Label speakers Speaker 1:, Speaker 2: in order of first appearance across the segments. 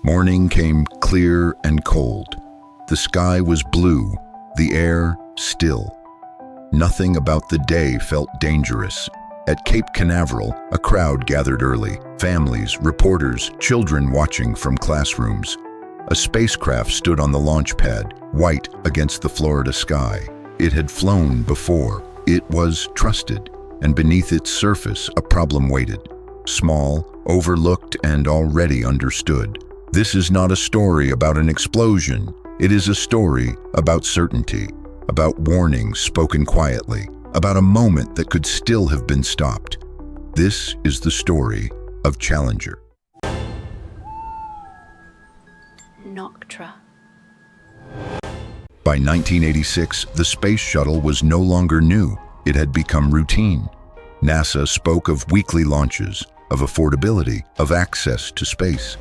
Speaker 1: Morning came clear and cold. The sky was blue, the air still. Nothing about the day felt dangerous. At Cape Canaveral, a crowd gathered early. Families, reporters, children watching from classrooms. A spacecraft stood on the launch pad, white against the Florida sky. It had flown before. It was trusted, and beneath its surface a problem waited. Small, overlooked, and already understood. This is not a story about an explosion. It is a story about certainty, about warnings spoken quietly, about a moment that could still have been stopped. This is the story of Challenger.
Speaker 2: Noctra.
Speaker 1: By 1986, the Space Shuttle was no longer new. It had become routine. NASA spoke of weekly launches, of affordability, of access to space.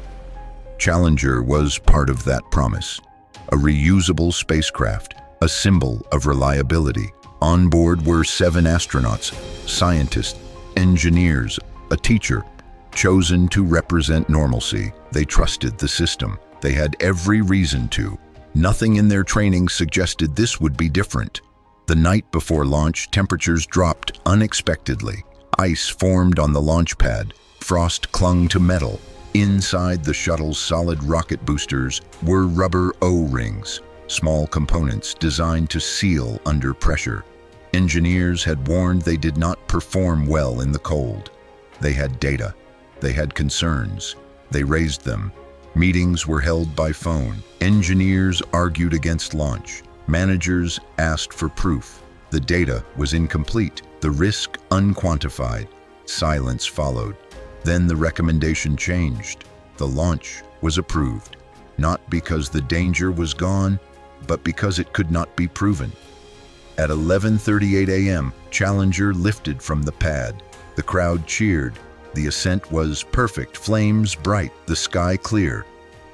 Speaker 1: Challenger was part of that promise. A reusable spacecraft, a symbol of reliability. On board were 7 astronauts, scientists, engineers, a teacher, chosen to represent normalcy. They trusted the system. They had every reason to. Nothing in their training suggested this would be different. The night before launch, temperatures dropped unexpectedly. Ice formed on the launch pad. Frost clung to metal. Inside the shuttle's solid rocket boosters were rubber O-rings, small components designed to seal under pressure. Engineers had warned they did not perform well in the cold. They had data. They had concerns. They raised them. Meetings were held by phone. Engineers argued against launch. Managers asked for proof. The data was incomplete, the risk unquantified. Silence followed. Then the recommendation changed. The launch was approved, not because the danger was gone, but because it could not be proven. At 11:38 a.m., Challenger lifted from the pad. The crowd cheered. The ascent was perfect, flames bright, the sky clear.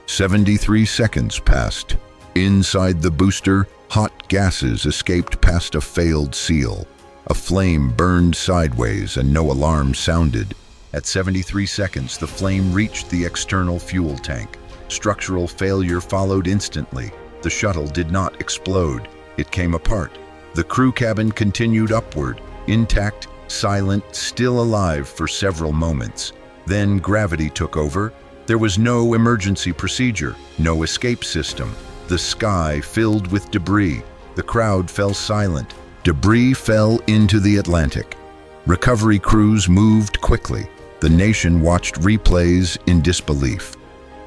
Speaker 1: 73 seconds passed. Inside the booster, hot gases escaped past a failed seal. A flame burned sideways and no alarm sounded. At 73 seconds, the flame reached the external fuel tank. Structural failure followed instantly. The shuttle did not explode. It came apart. The crew cabin continued upward, intact, silent, still alive for several moments. Then gravity took over. There was no emergency procedure, no escape system. The sky filled with debris. The crowd fell silent. Debris fell into the Atlantic. Recovery crews moved quickly. The nation watched replays in disbelief.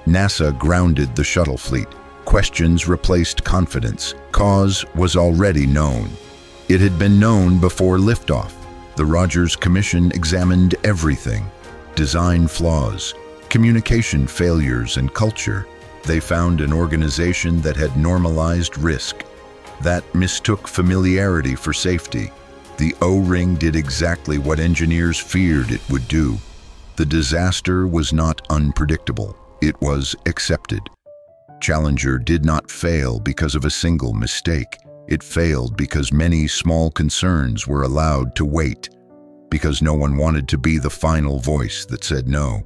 Speaker 1: NASA grounded the shuttle fleet. Questions replaced confidence. Cause was already known. It had been known before liftoff. The Rogers Commission examined everything. Design flaws, communication failures, and culture. They found an organization that had normalized risk, that mistook familiarity for safety. The O-ring did exactly what engineers feared it would do. The disaster was not unpredictable. It was accepted. Challenger did not fail because of a single mistake. It failed because many small concerns were allowed to wait, because no one wanted to be the final voice that said no.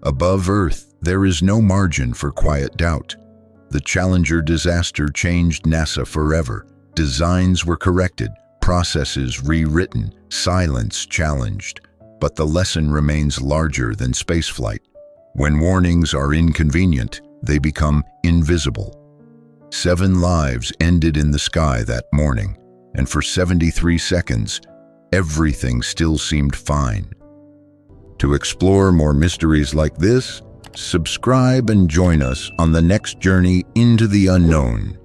Speaker 1: Above Earth, there is no margin for quiet doubt. The Challenger disaster changed NASA forever. Designs were corrected, processes rewritten, silence challenged. But the lesson remains larger than spaceflight. When warnings are inconvenient, they become invisible. 7 lives ended in the sky that morning, and for 73 seconds, everything still seemed fine. To explore more mysteries like this, subscribe and join us on the next journey into the unknown.